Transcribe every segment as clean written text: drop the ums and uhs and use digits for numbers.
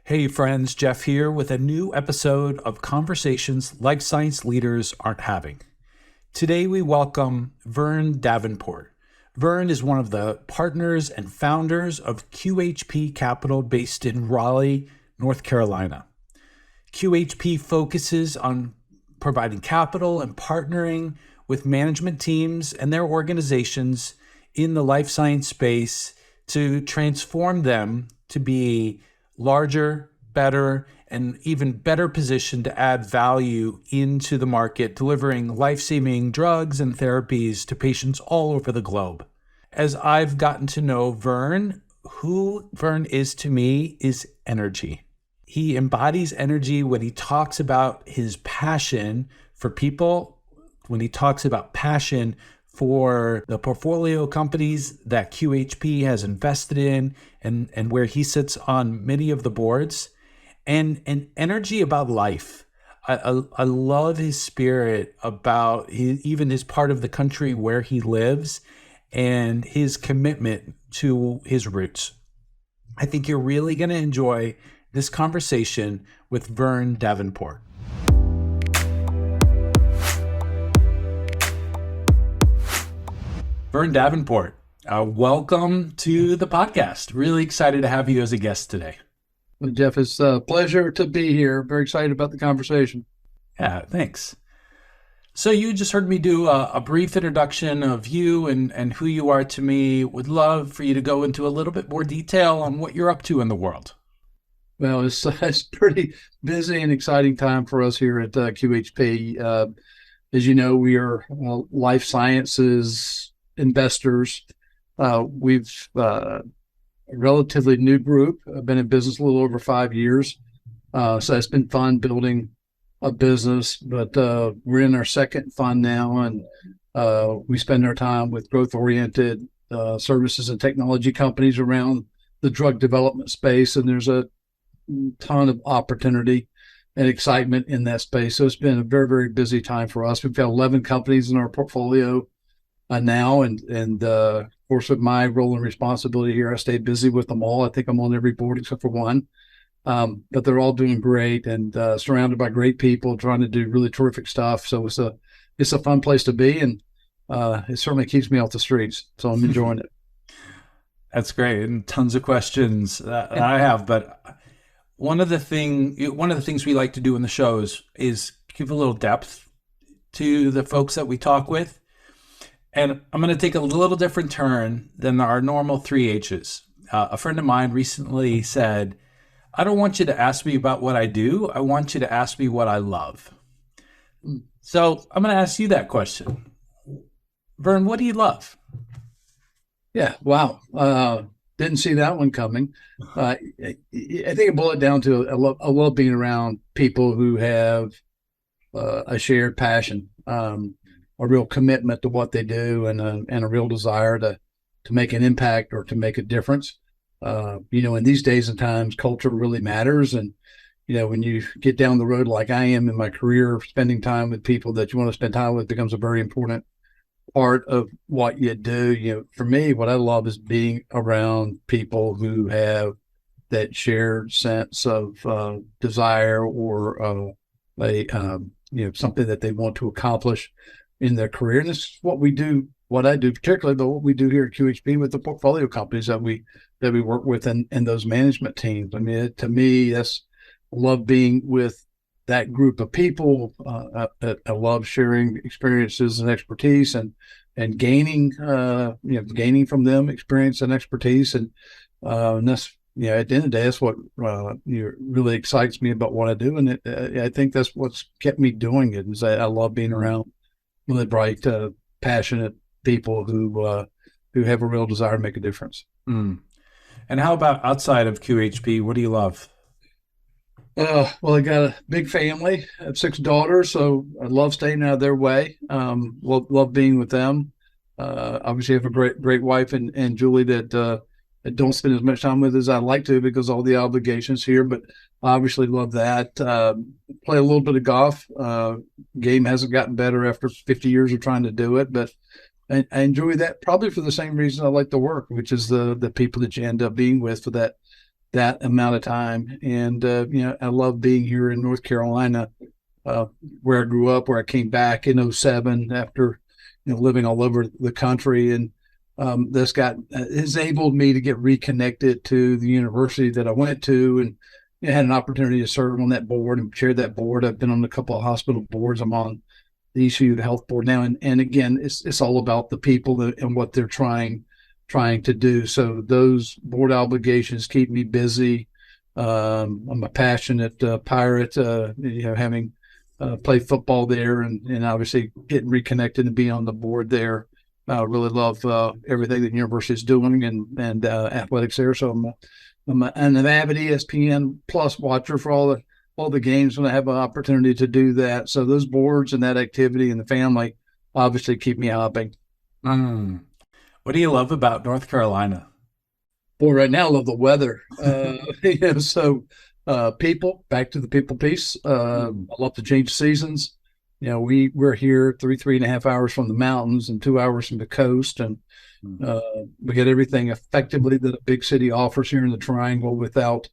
Hey friends, Jeff here with a new episode of Conversations Life Science Leaders Aren't Having. Today we welcome Vern Davenport. Vern is one of the partners and founders of QHP Capital based in Raleigh, North Carolina. QHP focuses on providing capital and partnering with management teams and their organizations in the life science space to transform them to be larger, better, and even better positioned to add value into the market, delivering life-saving drugs and therapies to patients all over the globe. As I've gotten to know Vern, who Vern is to me is energy. He embodies energy when he talks about his passion for people, when he talks about passion for the portfolio companies that QHP has invested in and where he sits on many of the boards, and energy about life. I love his spirit about even his part of the country where he lives and his commitment to his roots. I think you're really going to enjoy this conversation with Vern Davenport. Vern Davenport, welcome to the podcast. Really excited to have you as a guest today. Well, Jeff, it's a pleasure to be here. Very excited about the conversation. Yeah, thanks. So you just heard me do a brief introduction of you and who you are to me. Would love for you to go into a little bit more detail on what you're up to in the world. Well, it's pretty busy and exciting time for us here at QHP. As you know, we are life sciences investors. We've a relatively new group. I've been in business a little over 5 years. So it's been fun building a business, but we're in our second fund now, and we spend our time with growth-oriented services and technology companies around the drug development space, and there's a ton of opportunity and excitement in that space. So it's been a very, very busy time for us. We've got 11 companies in our portfolio now, and of course, with my role and responsibility here, I stay busy with them all. I think I'm on every board except for one, but they're all doing great and surrounded by great people trying to do really terrific stuff. So it's a fun place to be, and it certainly keeps me off the streets. So I'm enjoying it. That's great, and tons of questions that I have. But one of the things we like to do in the shows is give a little depth to the folks that we talk with. And I'm going to take a little different turn than our normal 3 H's. A friend of mine recently said, I don't want you to ask me about what I do. I want you to ask me what I love. So I'm going to ask you that question. Vern, what do you love? Yeah, wow. Didn't see that one coming. I think I boil it down to I love being around people who have a shared passion. A real commitment to what they do and a real desire to make an impact or to make a difference. In these days and times, culture really matters. And, when you get down the road like I am in my career, spending time with people that you want to spend time with becomes a very important part of what you do. For me, what I love is being around people who have that shared sense of desire or something that they want to accomplish in their career. And this is what we do, what I do, particularly what we do here at QHP with the portfolio companies that we work with and those management teams. I mean, to me, I love being with that group of people. I love sharing experiences and expertise and gaining from them experience and expertise. And that's, at the end of the day, that's what really excites me about what I do. And I think that's what's kept me doing it, is I love being around really bright, passionate people who have a real desire to make a difference. Mm. And how about outside of QHP? What do you love? Well, I got a big family. I have 6 daughters, so I love staying out of their way. Love being with them. Obviously, I have a great wife and Julie that I don't spend as much time with as I'd like to because of all the obligations here, but I obviously love that. Play a little bit of golf. Game hasn't gotten better after 50 years of trying to do it, but I enjoy that probably for the same reason I like to work, which is the people that you end up being with for that that amount of time. And, I love being here in North Carolina, where I grew up, where I came back in '07 after, living all over the country. And this has enabled me to get reconnected to the university that I went to, and had an opportunity to serve on that board and chair that board. I've been on a couple of hospital boards. I'm on the ECU Health Board now, and again, it's all about the people and what they're trying to do. So those board obligations keep me busy. I'm a passionate pirate, having played football there, and obviously getting reconnected and being on the board there. I really love everything that the university is doing and athletics there. So I'm an avid ESPN Plus watcher for all the games when I have an opportunity to do that. So those boards and that activity and the family obviously keep me hopping. What do you love about North Carolina? Boy, right now I love the weather. So people, back to the people piece. I love to change seasons. We're here 3.5 hours from the mountains and 2 hours from the coast, and we get everything effectively that a big city offers here in the Triangle without,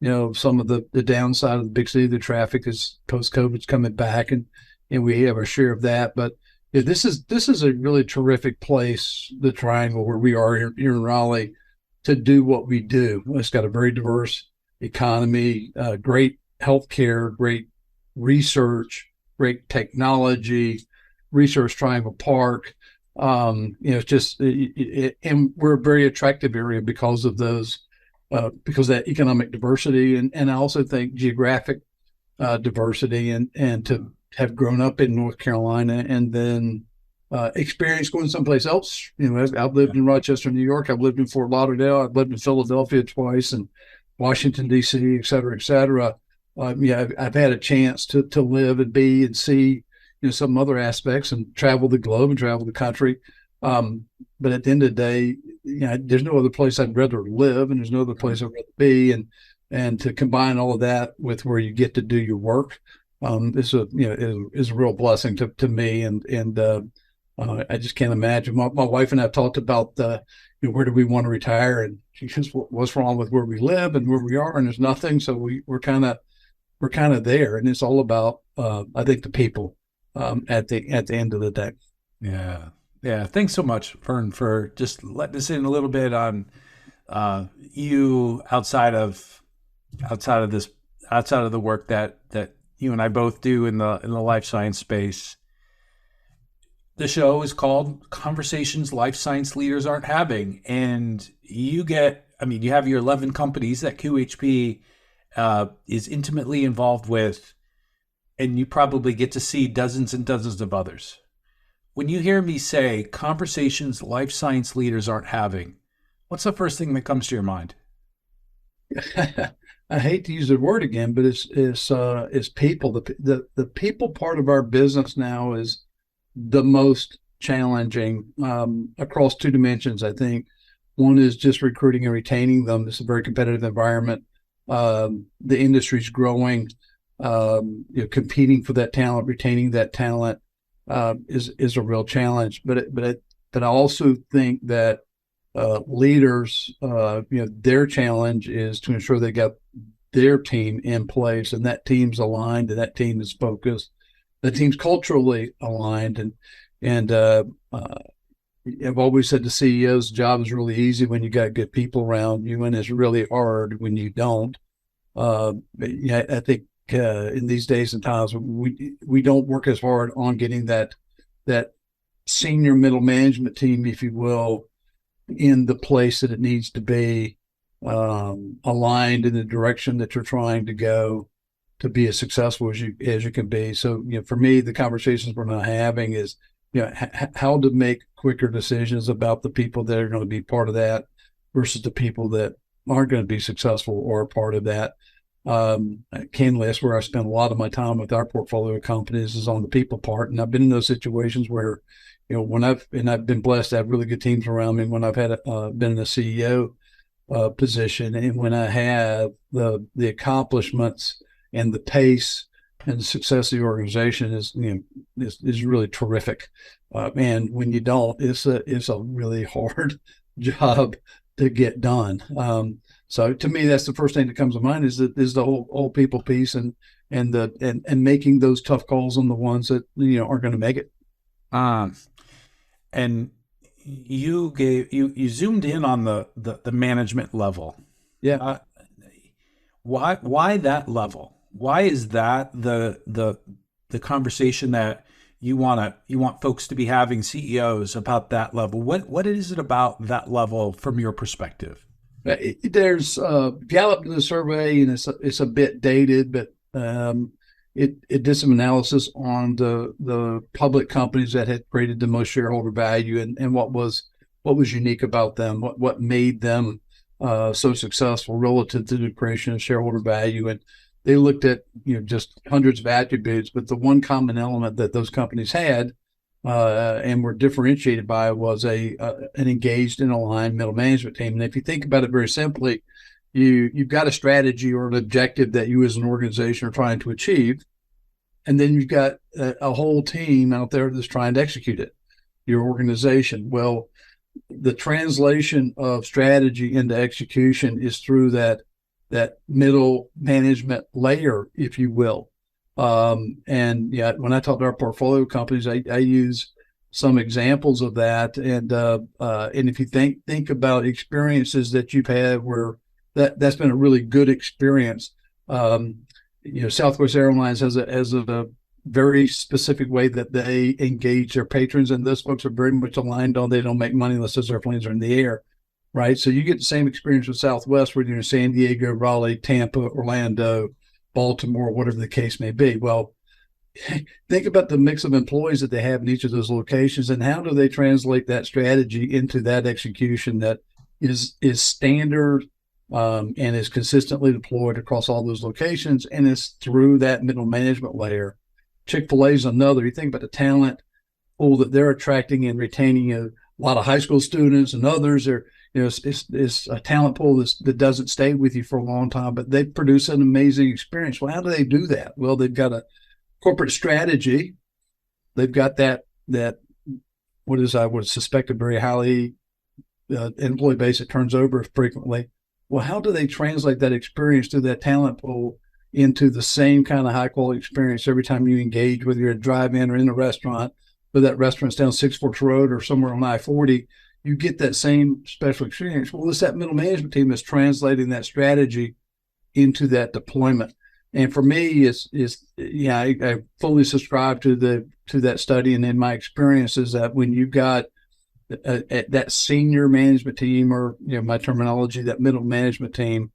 some of the downside of the big city. The traffic is post-COVID's coming back, and we have our share of that. But this is a really terrific place, the Triangle, where we are here in Raleigh, to do what we do. It's got a very diverse economy, great healthcare, great research, great technology, Research Triangle Park. It's just, and we're a very attractive area because of because of that economic diversity, and I also think geographic diversity, and to have grown up in North Carolina and then experience going someplace else. I've lived in Rochester, New York. I've lived in Fort Lauderdale. I've lived in Philadelphia twice, and Washington, D.C., et cetera, et cetera. I've had a chance to live and be and see, some other aspects, and travel the globe and travel the country. But at the end of the day, there's no other place I'd rather live, and there's no other place I'd rather be. And to combine all of that with where you get to do your work, is a real blessing to me. And I just can't imagine. My wife and I have talked about where do we want to retire, and she says, what's wrong with where we live and where we are, and there's nothing. So we're kind of there, and it's all about I think the people at the end of the day. Yeah. Thanks so much, Vern, for just letting us in a little bit on you outside of the work that you and I both do in the life science space. The show is called Conversations Life Science Leaders Aren't Having, and you have your 11 companies that QHP is intimately involved with, and you probably get to see dozens and dozens of others. When you hear me say conversations life science leaders aren't having, what's the first thing that comes to your mind? I hate to use the word again, but it's people. The people part of our business now is the most challenging across two dimensions. I think one is just recruiting and retaining them. It's a very competitive environment. The industry's growing. Competing for that talent, retaining that talent is a real challenge. But I also think that leaders, their challenge is to ensure they got their team in place, and that team's aligned, and that team is focused, that team's culturally aligned, and I've always said the CEO's job is really easy when you got good people around you, and it's really hard when you don't. I think in these days and times, we don't work as hard on getting that senior middle management team, if you will, in the place that it needs to be, aligned in the direction that you're trying to go to be as successful as you can be. So, for me, the conversations we're not having is, how to make quicker decisions about the people that are going to be part of that versus the people that aren't going to be successful or a part of that. Candidly, that's where I spend a lot of my time with our portfolio companies, is on the people part. And I've been in those situations where, when I've been blessed to have really good teams around me, when I've had been in a CEO position, and when I have the accomplishments and the pace and the success of the organization is really terrific. And when you don't, it's a really hard job to get done. So to me, that's the first thing that comes to mind is the whole people piece and making those tough calls on the ones that aren't going to make it. Um, and you zoomed in on the management level. Yeah. Why that level? Why is that the conversation that you want folks to be having, CEOs, about that level? What is it about that level from your perspective? There's Gallup did a survey, and it's a bit dated, but it did some analysis on the public companies that had created the most shareholder value and what was unique about them, what made them so successful relative to the creation of shareholder value. And they looked at just hundreds of attributes, but the one common element that those companies had and were differentiated by was an engaged and aligned middle management team. And if you think about it very simply, you've got a strategy or an objective that you as an organization are trying to achieve, and then you've got a whole team out there that's trying to execute it, your organization. Well, the translation of strategy into execution is through that middle management layer, if you will. And yeah, when I talk to our portfolio companies, I use some examples of that. And if you think about experiences that you've had where that's been a really good experience. Southwest Airlines has a very specific way that they engage their patrons, and those folks are very much aligned on they don't make money unless those airplanes are in the air, right? So you get the same experience with Southwest, whether you're in San Diego, Raleigh, Tampa, Orlando, Baltimore, whatever the case may be. Well, think about the mix of employees that they have in each of those locations, and how do they translate that strategy into that execution that is standard and is consistently deployed across all those locations, and it's through that middle management layer. Chick-fil-A is another. You think about the talent pool that they're attracting and retaining a lot of high school students and others. Are it's a talent pool that doesn't stay with you for a long time, but they produce an amazing experience. Well, how do they do that? Well, they've got a corporate strategy. They've got that what is I would suspect a very highly employee base that turns over frequently. Well, how do they translate that experience through that talent pool into the same kind of high quality experience every time you engage, whether you're at a drive-in or in a restaurant, whether that restaurant's down Six Forks Road or somewhere on I-40, you get that same special experience. Well, it's that middle management team that's translating that strategy into that deployment. And for me, I fully subscribe to that study. And in my experience is that when you've got that senior management team, or my terminology, that middle management team,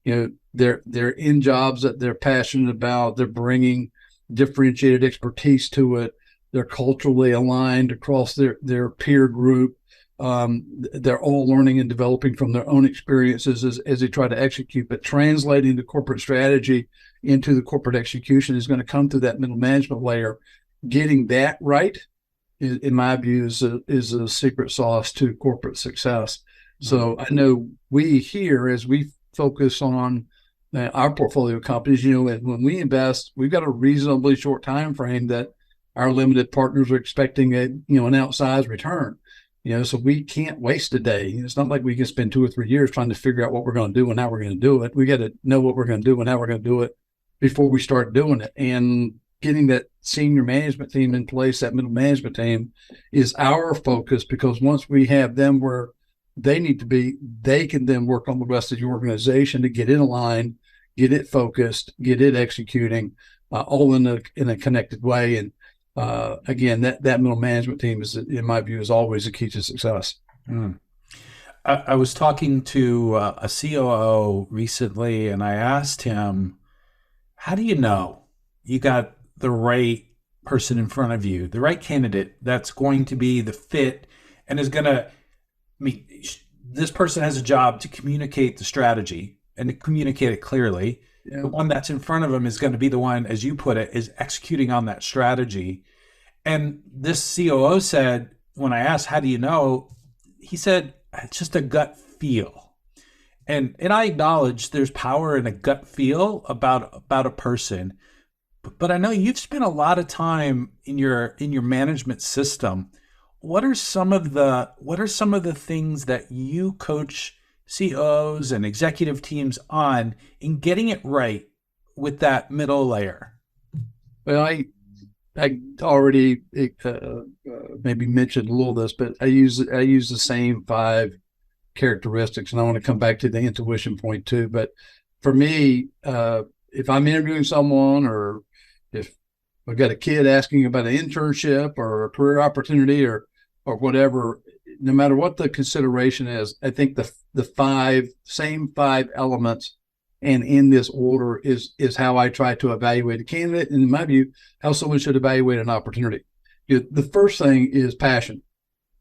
they're in jobs that they're passionate about. They're bringing differentiated expertise to it. They're culturally aligned across their peer group. They're all learning and developing from their own experiences as they try to execute. But translating the corporate strategy into the corporate execution is going to come through that middle management layer. Getting that right, in my view, is a secret sauce to corporate success. So I know we here, as we focus on our portfolio companies, when we invest, we've got a reasonably short time frame that our limited partners are expecting an outsized return. So we can't waste a day. It's not like we can spend 2 or 3 years trying to figure out what we're going to do and how we're going to do it. We got to know what we're going to do and how we're going to do it before we start doing it. And getting that senior management team in place, that middle management team, is our focus, because once we have them where they need to be, they can then work on the rest of the organization to get it aligned, get it focused, get it executing, all in a connected way. And again, that middle management team is, in my view, is always a key to success. I was talking to a COO recently, and I asked him, how do you know you got the right person in front of you, the right candidate that's going to be the fit and is going to, this person has a job to communicate the strategy and to communicate it clearly. Yeah. The one that's in front of them is going to be the one, as you put it, is executing on that strategy. And this COO said, when I asked, how do you know? He said, it's just a gut feel. And I acknowledge there's power in a gut feel about a person. But I know you've spent a lot of time in your management system. What are some of the things that you coach CEOs and executive teams on in getting it right with that middle layer? Well, I already maybe mentioned a little of this, but I use the same 5 characteristics, and I want to come back to the intuition point too. But for me, if I'm interviewing someone, or if I've got a kid asking about an internship or a career opportunity or whatever, no matter what the consideration is, I think the same 5 elements and in this order is how I try to evaluate a candidate, and in my view, how someone should evaluate an opportunity. The first thing is passion.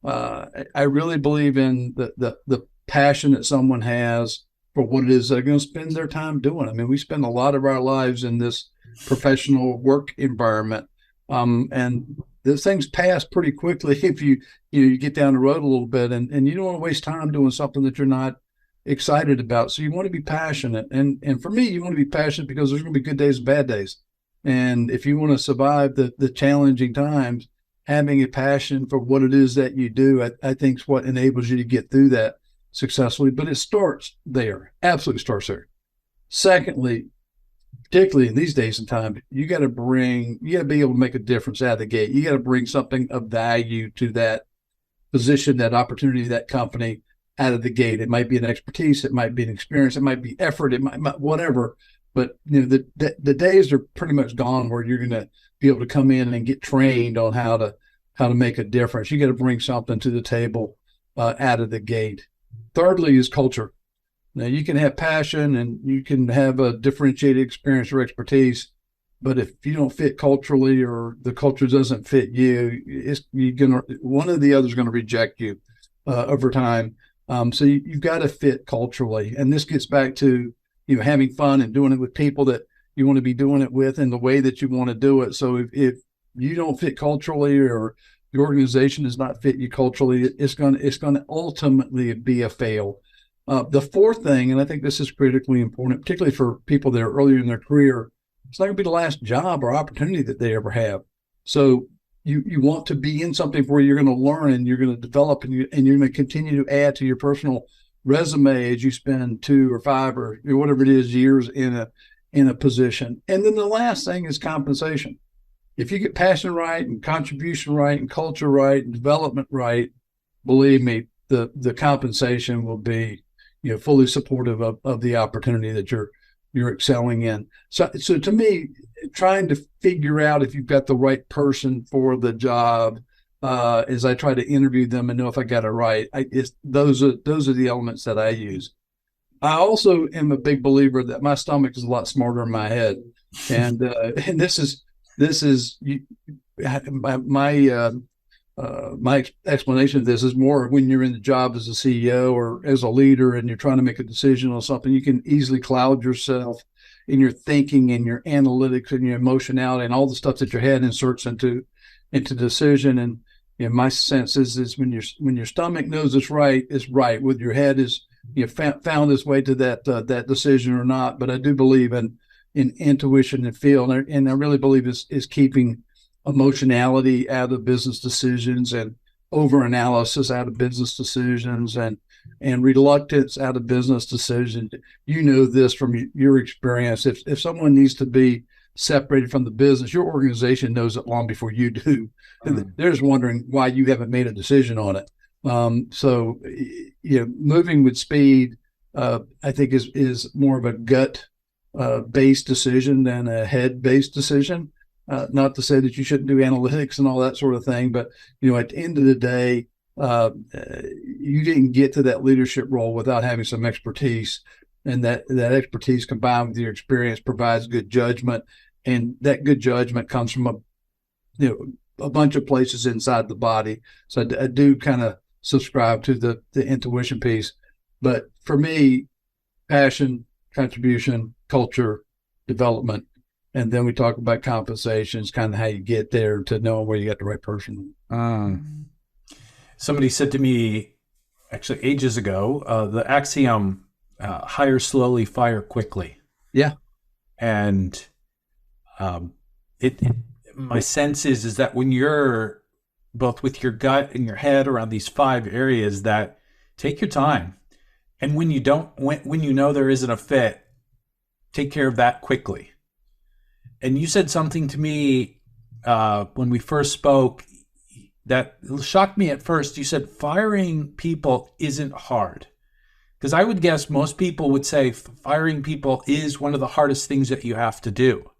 I really believe in the passion that someone has for what it is they're going to spend their time doing. I mean, we spend a lot of our lives in this professional work environment, and those things pass pretty quickly if you get down the road a little bit, and you don't want to waste time doing something that you're not excited about. So you want to be passionate, and for me, you want to be passionate because there's going to be good days and bad days, and if you want to survive the challenging times, having a passion for what it is that you do, I think is what enables you to get through that successfully. But it starts there, absolutely starts there. Secondly, particularly in these days and time, you got to be able to make a difference out of the gate. You got to bring something of value to that position, that opportunity, that company out of the gate. It might be an expertise, it might be an experience, it might be effort, it might whatever. But the days are pretty much gone where you're going to be able to come in and get trained on how to make a difference. You got to bring something to the table out of the gate. Thirdly is culture. Now, you can have passion and you can have a differentiated experience or expertise, but if you don't fit culturally, or the culture doesn't fit you, one of the others going to reject you over time. So you've got to fit culturally, and this gets back to having fun and doing it with people that you want to be doing it with in the way that you want to do it. So if you don't fit culturally, or the organization does not fit you culturally, it's going to ultimately be a fail. The fourth thing, and I think this is critically important, particularly for people that are earlier in their career, it's not going to be the last job or opportunity that they ever have. So you want to be in something where you're going to learn and you're going to develop, and you're going to continue to add to your personal resume as you spend 2 or 5 or whatever it is years in a position. And then the last thing is compensation. If you get passion right and contribution right and culture right and development right, believe me, the compensation will be fully supportive of the opportunity that you're excelling in. So to me, trying to figure out if you've got the right person for the job, as I try to interview them and know if I got it right, those are the elements that I use. I also am a big believer that my stomach is a lot smarter than my head, and this is my explanation of this is more when you're in the job as a CEO or as a leader and you're trying to make a decision on something. You can easily cloud yourself in your thinking and your analytics and your emotionality and all the stuff that your head inserts into decision. And my sense is when your stomach knows it's right, with your head is found its way to that decision or not. But I do believe in intuition and feel, and I really believe is keeping emotionality out of business decisions, and over-analysis out of business decisions, and reluctance out of business decisions. This from your experience. If someone needs to be separated from the business, your organization knows it long before you do. They're just wondering why you haven't made a decision on it. So moving with speed, I think is more of a gut based decision than a head based decision. Not to say that you shouldn't do analytics and all that sort of thing, but at the end of the day, you didn't get to that leadership role without having some expertise, and that expertise combined with your experience provides good judgment, and that good judgment comes from a bunch of places inside the body. So I do kind of subscribe to the intuition piece, but for me, passion, contribution, culture, development. And then we talk about compensations, kind of how you get there to know where you got the right person. Somebody said to me, actually ages ago, the axiom, hire slowly, fire quickly. Yeah. And my sense is that when you're both with your gut and your head around these 5 areas, that take your time And when you don't, when you know there isn't a fit, take care of that quickly. And you said something to me when we first spoke that shocked me at first. You said firing people isn't hard. Because I would guess most people would say firing people is one of the hardest things that you have to do.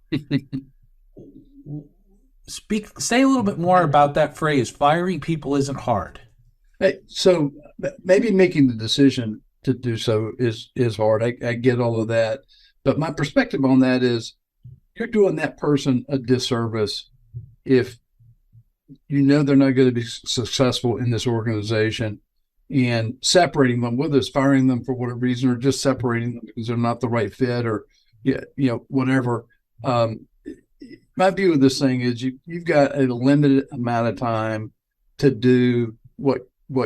Say a little bit more about that phrase. Firing people isn't hard. Hey, so maybe making the decision to do so is hard. I get all of that. But my perspective on that is you're doing that person a disservice if you know they're not going to be successful in this organization, and separating them, whether it's firing them for whatever reason or just separating them because they're not the right fit or whatever. My view of this thing is you've got a limited amount of time to do what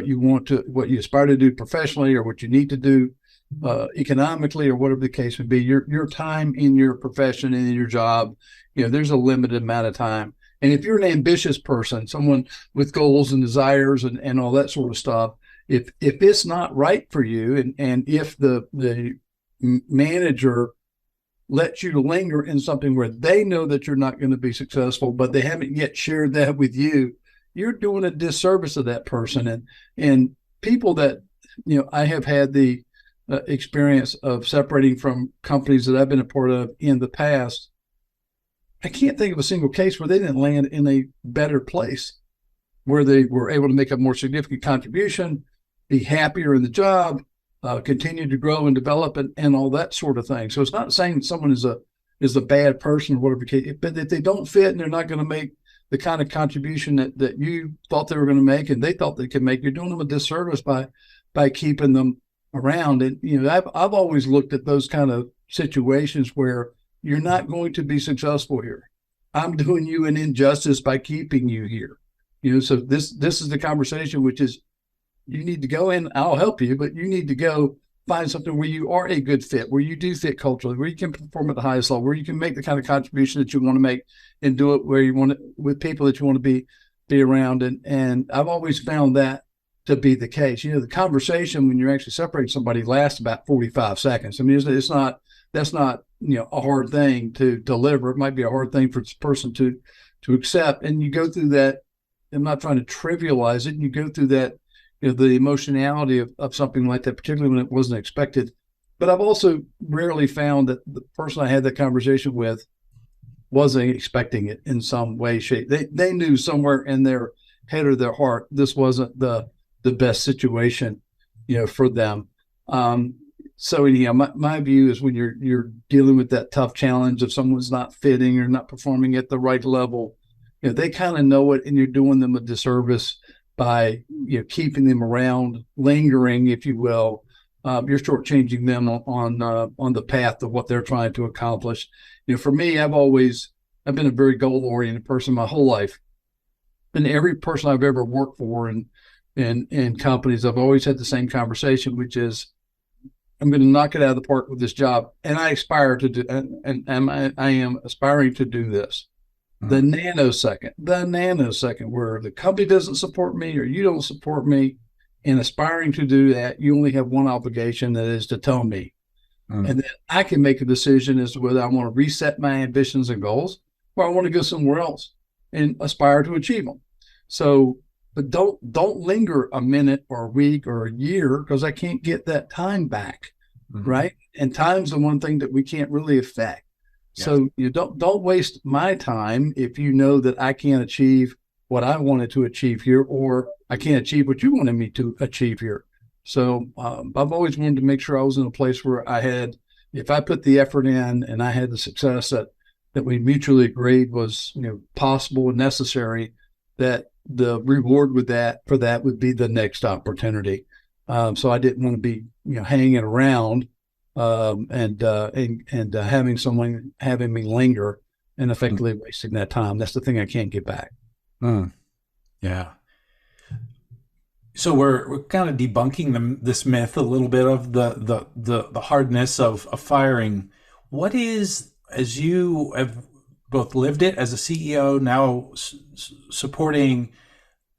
you aspire to do professionally or what you need to do economically or whatever the case may be. Your time in your profession and in your job, there's a limited amount of time. And if you're an ambitious person, someone with goals and desires and all that sort of stuff, if it's not right for you, and if the manager lets you linger in something where they know that you're not going to be successful, but they haven't yet shared that with you, you're doing a disservice to that person. And people that, I have had the experience of separating from companies that I've been a part of in the past. I can't think of a single case where they didn't land in a better place, where they were able to make a more significant contribution, be happier in the job, continue to grow and develop and all that sort of thing. So it's not saying someone is a bad person or whatever, but if they don't fit and they're not going to make the kind of contribution that you thought they were going to make and they thought they could make, you're doing them a disservice by keeping them around. And, I've always looked at those kind of situations where you're not going to be successful here. I'm doing you an injustice by keeping you here. So this is the conversation, which is you need to go in, I'll help you, but you need to go find something where you are a good fit, where you do fit culturally, where you can perform at the highest level, where you can make the kind of contribution that you want to make and do it where you want to, with people that you want to be around. And I've always found that to be the case. The conversation when you're actually separating somebody lasts about 45 seconds. I mean, that's not, a hard thing to deliver. It might be a hard thing for this person to accept. And you go through that. I'm not trying to trivialize it. And you go through that, the emotionality of something like that, particularly when it wasn't expected. But I've also rarely found that the person I had that conversation with wasn't expecting it in some way, shape. They knew somewhere in their head or their heart this wasn't the best situation, for them. So anyhow, my view is when you're dealing with that tough challenge of someone's not fitting or not performing at the right level, they kind of know it, and you're doing them a disservice by keeping them around, lingering, if you will. You're shortchanging them on the path of what they're trying to accomplish. For me, I've been a very goal-oriented person my whole life, and every person I've ever worked for in companies, I've always had the same conversation, which is, I'm going to knock it out of the park with this job, and I aspire to do, and I am aspiring to do this. The nanosecond where the company doesn't support me or you don't support me, and aspiring to do that, you only have one obligation, that is to tell me. And then I can make a decision as to whether I want to reset my ambitions and goals or I want to go somewhere else and aspire to achieve them. So, but don't linger a minute or a week or a year, because I can't get that time back, right? And time's the one thing that we can't really affect. Yes. So you don't waste my time if you know that I can't achieve what I wanted to achieve here, or I can't achieve what you wanted me to achieve here. So I've always wanted to make sure I was in a place where if I put the effort in and I had the success that we mutually agreed was possible and necessary, that the reward for that would be the next opportunity. So I didn't want to be hanging around and having someone having me linger and effectively wasting that time. That's the thing I can't get back. Yeah. So we're kind of debunking this myth a little bit of the hardness of firing. What is, as you have both lived it as a CEO, now supporting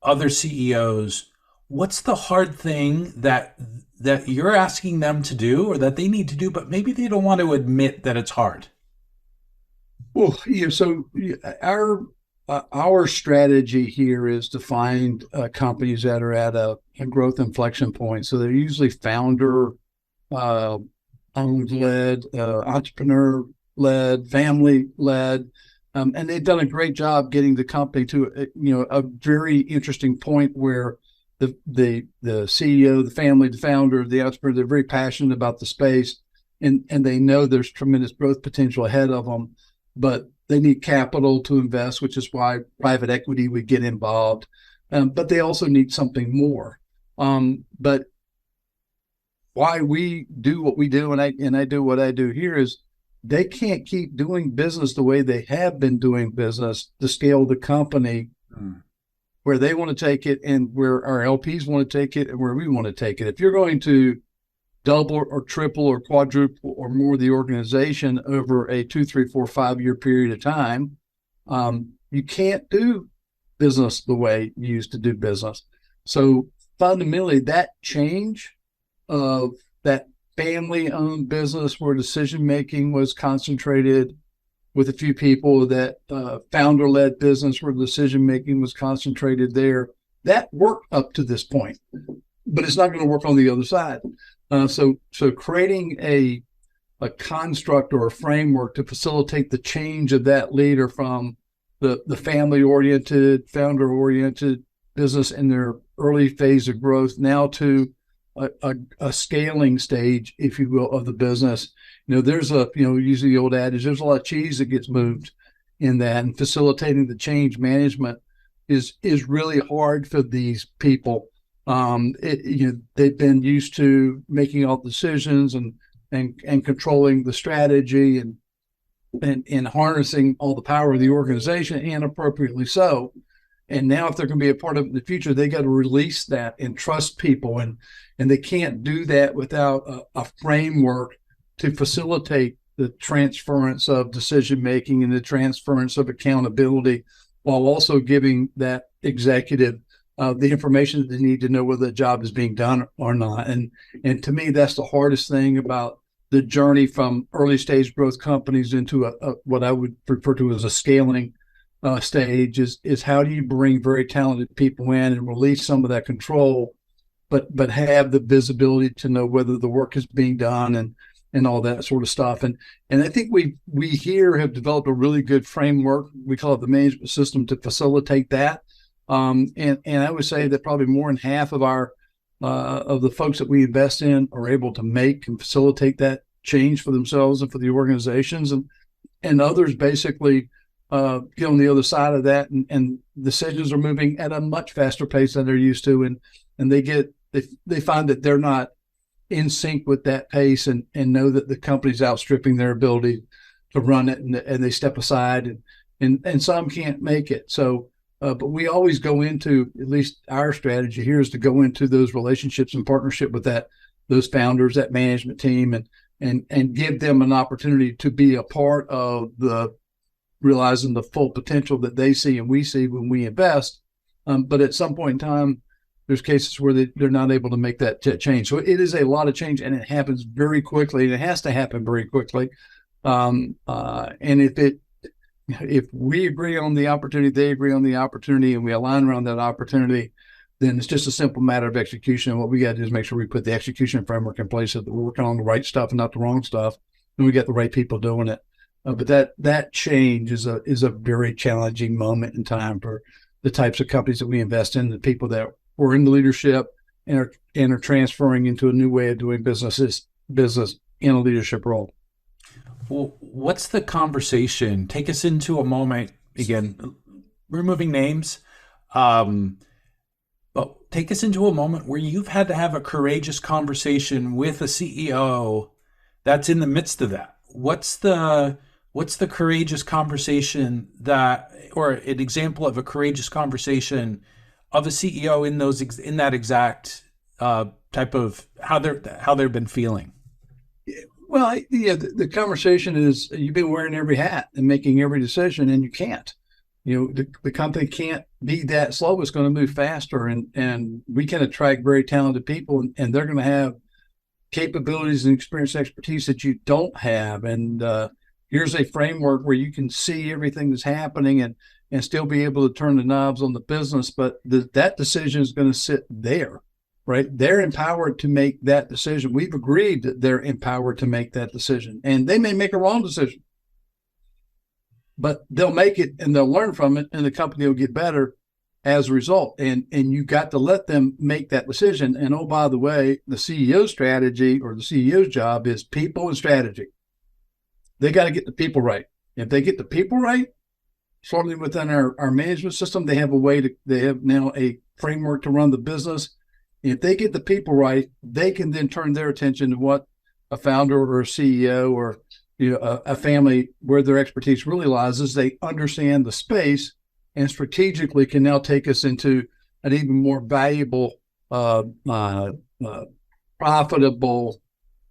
other CEOs, what's the hard thing that you're asking them to do or that they need to do, but maybe they don't want to admit that it's hard? Well, our strategy here is to find companies that are at a growth inflection point. So they're usually founder owned led, entrepreneur led, family led. And they've done a great job getting the company to a very interesting point where the CEO, the family, the founder, the entrepreneur, they're very passionate about the space, and they know there's tremendous growth potential ahead of them, but they need capital to invest, which is why private equity would get involved. But they also need something more. But why we do what we do, and I do what I do here, is they can't keep doing business the way they have been doing business to scale the company where they want to take it and where our LPs want to take it and where we want to take it. If you're going to double or triple or quadruple or more the organization over a 2, 3, 4, 5 year period of time, you can't do business the way you used to do business. So fundamentally, that change of that family-owned business where decision-making was concentrated with a few people, that founder-led business where decision-making was concentrated there, that worked up to this point, but it's not going to work on the other side. So creating a construct or a framework to facilitate the change of that leader from the family-oriented, founder-oriented business in their early phase of growth now to a scaling stage, if you will, of the business. There's using the old adage, there's a lot of cheese that gets moved in that, and facilitating the change management is really hard for these people. They've been used to making all decisions and controlling the strategy and harnessing all the power of the organization, and appropriately so. And now if they're going to be a part of it in the future, they got to release that and trust people. And they can't do that without a framework to facilitate the transference of decision-making and the transference of accountability, while also giving that executive the information that they need to know whether the job is being done or not. And to me, that's the hardest thing about the journey from early stage growth companies into what I would refer to as a scaling stage is how do you bring very talented people in and release some of that control, but have the visibility to know whether the work is being done and all that sort of stuff. And I think we here have developed a really good framework. We call it the management system to facilitate that. And I would say that probably more than half of our of the folks that we invest in are able to make and facilitate that change for themselves and for the organizations, and others basically get on the other side of that, and decisions are moving at a much faster pace than they're used to, and they find that they're not in sync with that pace, and know that the company's outstripping their ability to run it, and they step aside, and some can't make it. So, but we always go into, at least our strategy here is to go into those relationships and partnership with those founders, that management team, and give them an opportunity to be a part of the realizing the full potential that they see and we see when we invest. But at some point in time, there's cases where they're not able to make that change. So it is a lot of change, and it happens very quickly, and it has to happen very quickly. And if we agree on the opportunity, they agree on the opportunity, and we align around that opportunity, then it's just a simple matter of execution. And what we got to do is make sure we put the execution framework in place so that we're working on the right stuff and not the wrong stuff, and we get the right people doing it. But that change is a very challenging moment in time for the types of companies that we invest in, the people that were in the leadership and are transferring into a new way of doing business in a leadership role. Well, what's the conversation? Take us into a moment, again, removing names, but take us into a moment where you've had to have a courageous conversation with a CEO that's in the midst of that. What's the courageous conversation or an example of a courageous conversation of a CEO in that exact type of how they've been feeling? Well, the conversation is you've been wearing every hat and making every decision, and you can't. The company can't be that slow. It's going to move faster, and we can attract very talented people, and they're going to have capabilities and experience, expertise that you don't have. And here's a framework where you can see everything that's happening and still be able to turn the knobs on the business. But that decision is going to sit there, right? They're empowered to make that decision. We've agreed that they're empowered to make that decision, and they may make a wrong decision, but they'll make it and they'll learn from it, and the company will get better as a result. And you got to let them make that decision. And oh, by the way, the CEO's strategy, or the CEO's job, is people and strategy. They got to get the people right. If they get the people right, certainly within our management system, they have now a framework to run the business. If they get the people right, they can then turn their attention to what a founder or a CEO or a family, where their expertise really lies, is they understand the space and strategically can now take us into an even more valuable, profitable,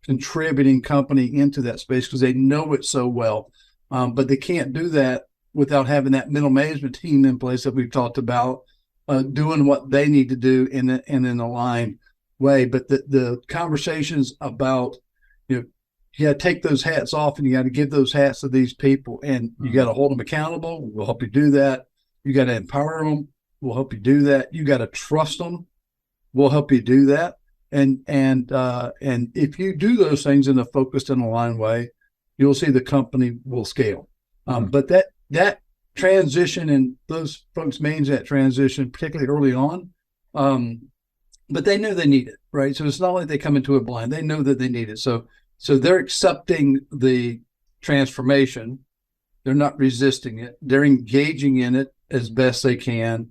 contributing company into that space, because they know it so well. But they can't do that without having that middle management team in place that we've talked about, doing what they need to do in an aligned way. But the conversations about, you got to take those hats off, and you got to give those hats to these people, and you got to hold them accountable. We'll help you do that. You got to empower them. We'll help you do that. You got to trust them. We'll help you do that. And if you do those things in a focused and aligned way, you'll see the company will scale. But that transition, and those folks manage that transition particularly early on. But they know they need it, right? So it's not like they come into it blind. They know that they need it. So they're accepting the transformation. They're not resisting it. They're engaging in it as best they can.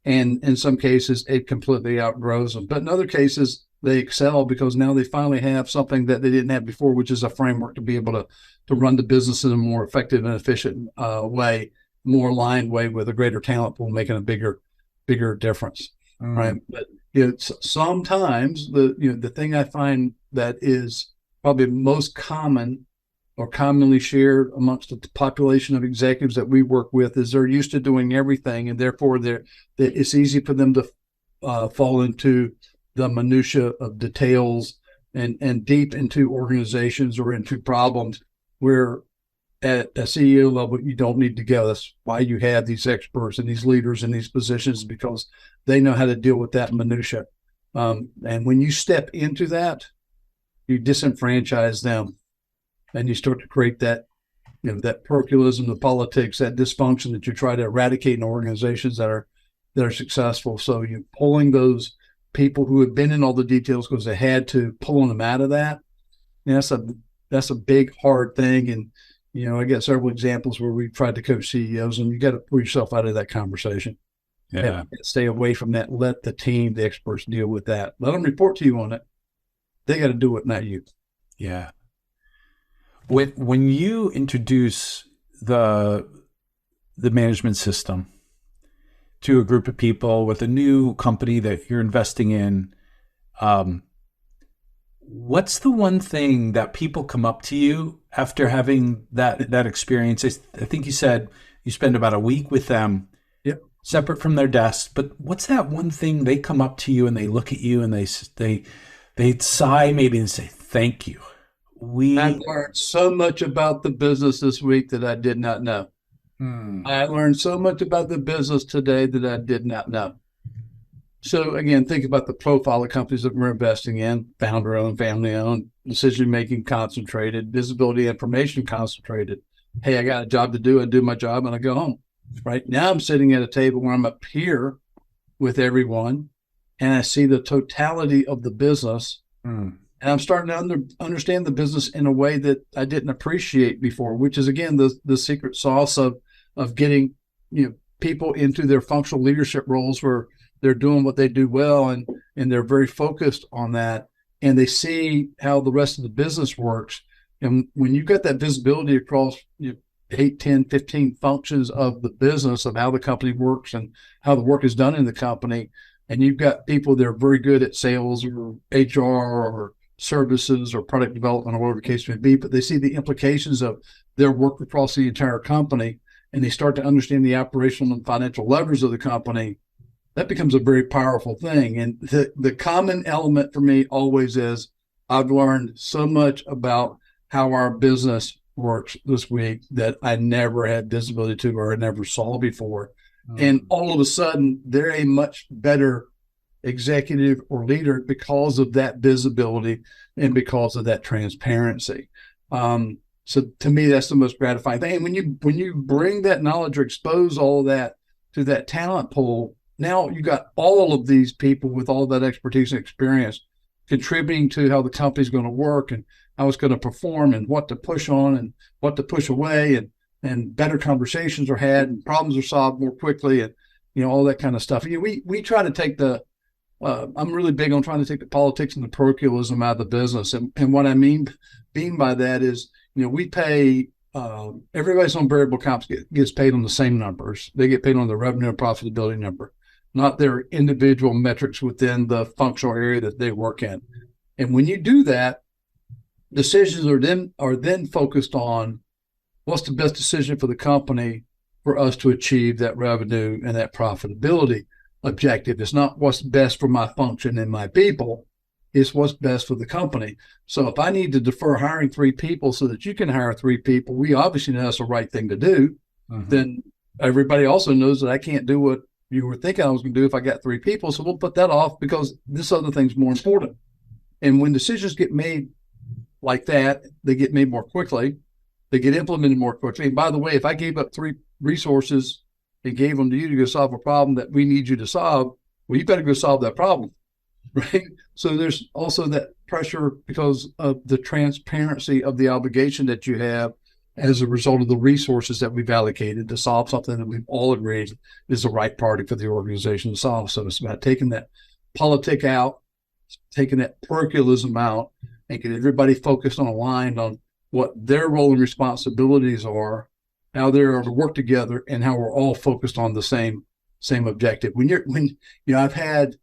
And in some cases, it completely outgrows them. But in other cases, they excel because now they finally have something that they didn't have before, which is a framework to be able to run the business in a more effective and efficient way, more aligned way, with a greater talent pool, making a bigger difference, right? But sometimes the thing I find that is probably most common or commonly shared amongst the population of executives that we work with is they're used to doing everything, and therefore it's easy for them to fall into the minutia of details and deep into organizations or into problems, where at a CEO level you don't need to go. That's why you have these experts and these leaders in these positions, because they know how to deal with that minutia. And when you step into that, you disenfranchise them. And you start to create that, that parochialism, the politics, that dysfunction that you try to eradicate in organizations that are successful. So you're pulling those people who have been in all the details because they had to, pulling them out of that. And that's a big, hard thing. And I got several examples where we've tried to coach CEOs, and you got to pull yourself out of that conversation. Yeah. Stay away from that. Let the team, the experts, deal with that. Let them report to you on it. They got to do it, not you. Yeah. When you introduce the management system to a group of people with a new company that you're investing in, what's the one thing that people come up to you after having that experience? I think you said you spend about a week with them, yep, separate from their desks. But what's that one thing they come up to you and they look at you and they sigh maybe and say, "Thank you. I've learned so much about the business this week that I did not know. I learned so much about the business today that I did not know." So again, think about the profile of companies that we're investing in: founder-owned, family-owned, decision-making concentrated, visibility information concentrated. Hey, I got a job to do. I do my job and I go home. Right now I'm sitting at a table where I'm up here with everyone, and I see the totality of the business. And I'm starting to understand the business in a way that I didn't appreciate before, which is, again, the secret sauce of getting people into their functional leadership roles where they're doing what they do well, and they're very focused on that, and they see how the rest of the business works. And when you've got that visibility across 8, 10, 15 functions of the business, of how the company works and how the work is done in the company, and you've got people that are very good at sales or HR or services or product development or whatever the case may be, but they see the implications of their work across the entire company, and they start to understand the operational and financial levers of the company, that becomes a very powerful thing. And the common element for me always is I've learned so much about how our business works this week that I never had visibility to or I never saw before. And all of a sudden, they're a much better executive or leader because of that visibility and because of that transparency. So to me, that's the most gratifying thing. And when you bring that knowledge or expose all of that to that talent pool, now you got all of these people with all that expertise and experience contributing to how the company's going to work and how it's going to perform and what to push on and what to push away, and better conversations are had and problems are solved more quickly, and all that kind of stuff. We try to take I'm really big on trying to take the politics and the parochialism out of the business, and what I mean by that is we pay everybody's on variable comps gets paid on the same numbers. They get paid on the revenue and profitability number, not their individual metrics within the functional area that they work in. And when you do that, decisions are then focused on what's the best decision for the company for us to achieve that revenue and that profitability objective. It's not what's best for my function and my people. It's what's best for the company. So if I need to defer hiring 3 people so that you can hire 3 people, we obviously know that's the right thing to do. Then everybody also knows that I can't do what you were thinking I was going to do if I got 3 people. So we'll put that off because this other thing's more important. And when decisions get made like that, they get made more quickly. They get implemented more quickly. And by the way, if I gave up 3 resources and gave them to you to go solve a problem that we need you to solve, well, you better go solve that problem, right? So there's also that pressure because of the transparency of the obligation that you have as a result of the resources that we've allocated to solve something that we've all agreed is the right priority for the organization to solve. So it's about taking that politic out, taking that parochialism out, and getting everybody focused on aligned on what their role and responsibilities are, how they're to work together, and how we're all focused on the same objective. I've had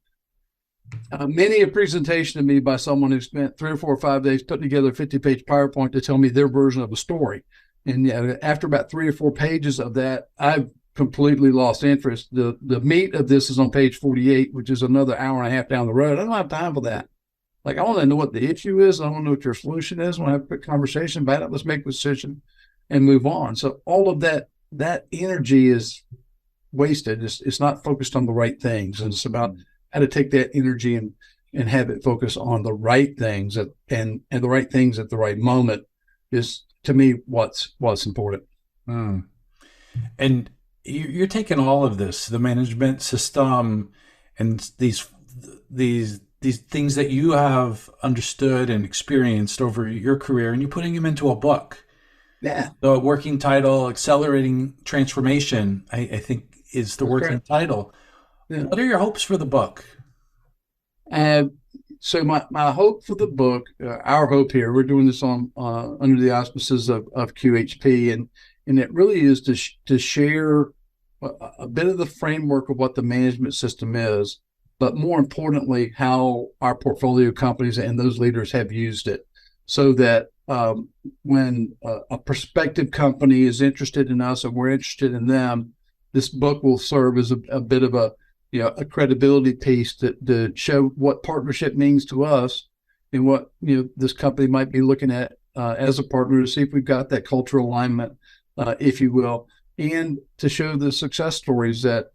many a presentation to me by someone who spent 3 or 4 or 5 days putting together a 50-page PowerPoint to tell me their version of a story. And after about 3 or 4 pages of that, I've completely lost interest. The meat of this is on page 48, which is another hour and a half down the road. I don't have time for that. Like, I want to know what the issue is. I want to know what your solution is. I want to have a quick conversation about it. Let's make a decision and move on. So all of that energy is wasted. It's not focused on the right things. And it's about how to take that energy and have it focus on the right things and the right things at the right moment is, to me, what's important. And you're taking all of this, the management system and these things that you have understood and experienced over your career, and you're putting them into a book. Yeah. The working title, Accelerating Transformation, I think is the working title. Yeah. What are your hopes for the book? So my hope for the book, our hope here, we're doing this on under the auspices of QHP, and it really is to share a bit of the framework of what the management system is, but more importantly, how our portfolio companies and those leaders have used it, so that when a prospective company is interested in us and we're interested in them, this book will serve as a bit of a credibility piece to show what partnership means to us and what this company might be looking at as a partner, to see if we've got that cultural alignment, if you will, and to show the success stories that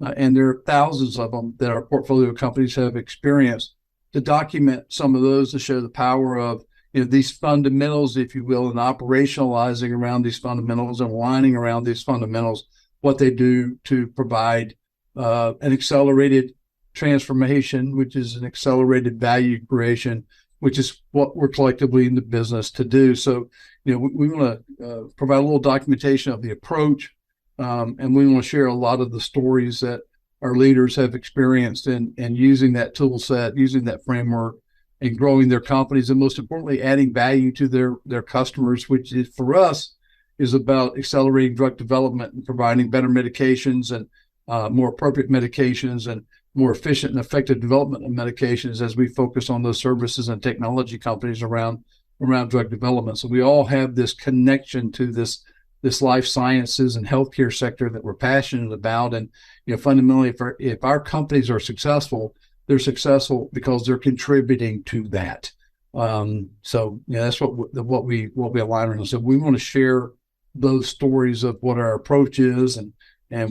and there are thousands of them that our portfolio companies have experienced, to document some of those, to show the power of these fundamentals, if you will, and operationalizing around these fundamentals and aligning around these fundamentals, what they do to provide an accelerated transformation, which is an accelerated value creation, which is what we're collectively in the business to do. So, we want to provide a little documentation of the approach, and we want to share a lot of the stories that our leaders have experienced and using that tool set, using that framework, and growing their companies, and most importantly, adding value to their customers, which is, for us, is about accelerating drug development and providing better medications and more appropriate medications and more efficient and effective development of medications as we focus on those services and technology companies around drug development. So we all have this connection to this this life sciences and healthcare sector that we're passionate about. And, fundamentally, if our companies are successful, they're successful because they're contributing to that. So that's what we align around. So we want to share those stories of what our approach is, and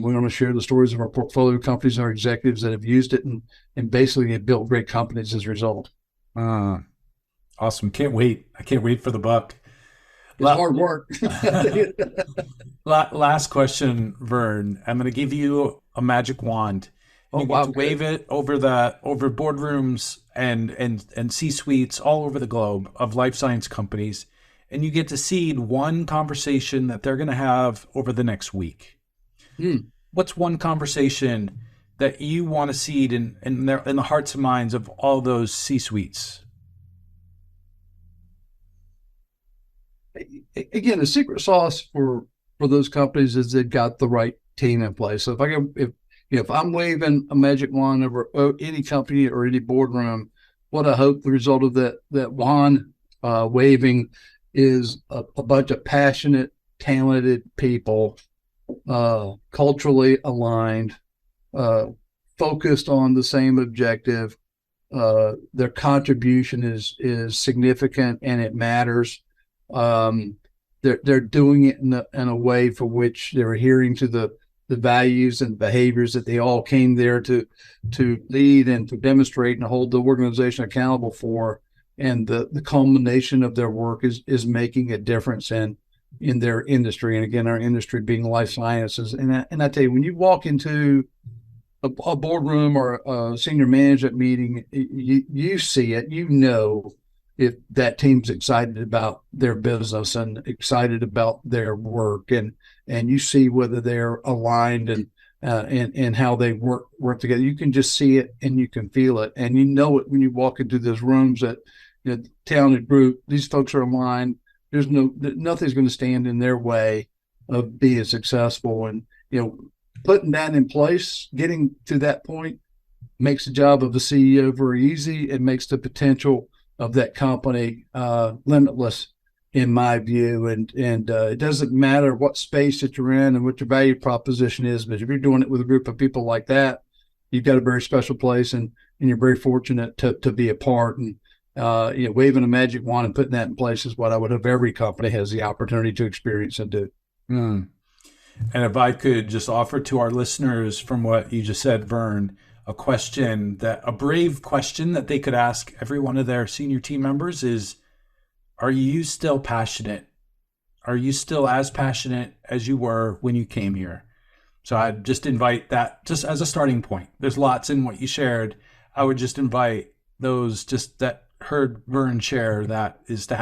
we want to share the stories of our portfolio companies and our executives that have used it and basically have built great companies as a result. Awesome. Can't wait. I can't wait for the book. It's hard work. Last question, Vern. I'm going to give you a magic wand. You get to wave it over boardrooms and C-suites all over the globe of life science companies, and you get to seed one conversation that they're going to have over the next week. What's one conversation that you want to seed in the hearts and minds of all those C-suites? Again, the secret sauce for those companies is they've got the right team in place. So if I'm waving a magic wand over any company or any boardroom, what I hope the result of that wand waving is a bunch of passionate, talented people, culturally aligned, focused on the same objective. Their contribution is significant and it matters. They're doing it in a way for which they're adhering to the values and behaviors that they all came there to lead and to demonstrate and hold the organization accountable for. And the culmination of their work is making a difference in their industry. And again, our industry being life sciences. And I tell you, when you walk into a boardroom or a senior management meeting, you see it, if that team's excited about their business and excited about their work, and you see whether they're aligned and how they work together. You can just see it and you can feel it, and you know it when you walk into those rooms that talented group. These folks are aligned. Nothing's going to stand in their way of being successful, and putting that in place, getting to that point, makes the job of the CEO very easy. It makes the potential of that company limitless, in my view. And it doesn't matter what space that you're in and what your value proposition is, but if you're doing it with a group of people like that, you've got a very special place, and you're very fortunate to be a part. And waving a magic wand and putting that in place is what I would hope every company has the opportunity to experience and do. And if I could just offer to our listeners, from what you just said, Vern, a brave question that they could ask every one of their senior team members is, are you still passionate? Are you still as passionate as you were when you came here? So I'd just invite that just as a starting point. There's lots in what you shared. I would just invite those just that heard Vern share that is to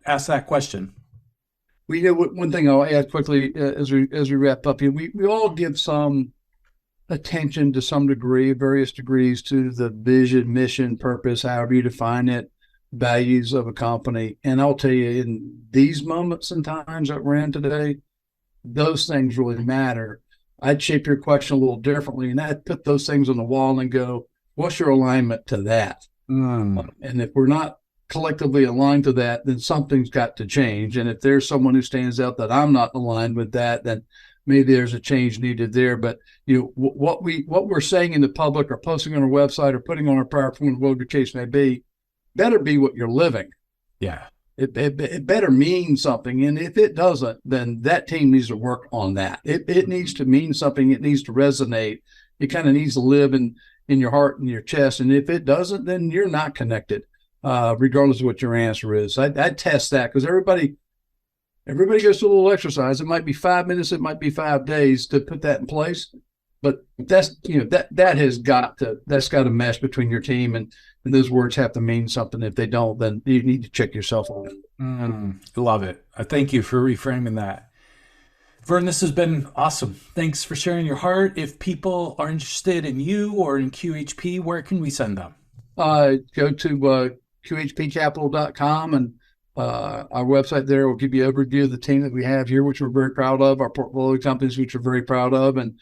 ask that question. One thing I'll add quickly as we wrap up here, we all give some attention to some degree, various degrees, to the vision, mission, purpose, however you define it, values of a company. And I'll tell you, in these moments and times that we're in today, those things really matter. I'd shape your question a little differently, and I'd put those things on the wall and go, what's your alignment to that? And if we're not collectively aligned to that, then something's got to change. And if there's someone who stands out that I'm not aligned with that, then maybe there's a change needed there. But what we're saying in the public, or posting on our website, or putting on our PowerPoint, whatever the case may be, better be what you're living. Yeah. It better mean something. And if it doesn't, then that team needs to work on that. It needs to mean something. It needs to resonate. It kind of needs to live in your heart and your chest. And if it doesn't, then you're not connected, regardless of what your answer is. I'd test that, because everybody goes through a little exercise. It might be 5 minutes. It might be 5 days to put that in place. But that's that's got to mesh between your team, and those words have to mean something. If they don't, then you need to check yourself on it. Love it. Thank you for reframing that. Vern, this has been awesome. Thanks for sharing your heart. If people are interested in you or in QHP, where can we send them? Go to QHPcapital.com, and our website there will give you an overview of the team that we have here, which we're very proud of, our portfolio companies, which we're very proud of, and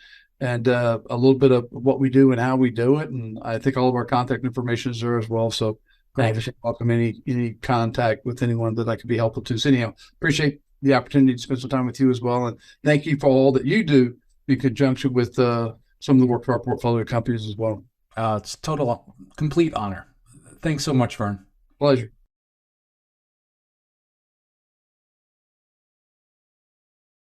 a little bit of what we do and how we do it. And I think all of our contact information is there as well. So I welcome any contact with anyone that I could be helpful to. So anyhow, appreciate the opportunity to spend some time with you as well. And thank you for all that you do in conjunction with some of the work of our portfolio companies as well. It's complete honor. Thanks so much, Vern. Pleasure.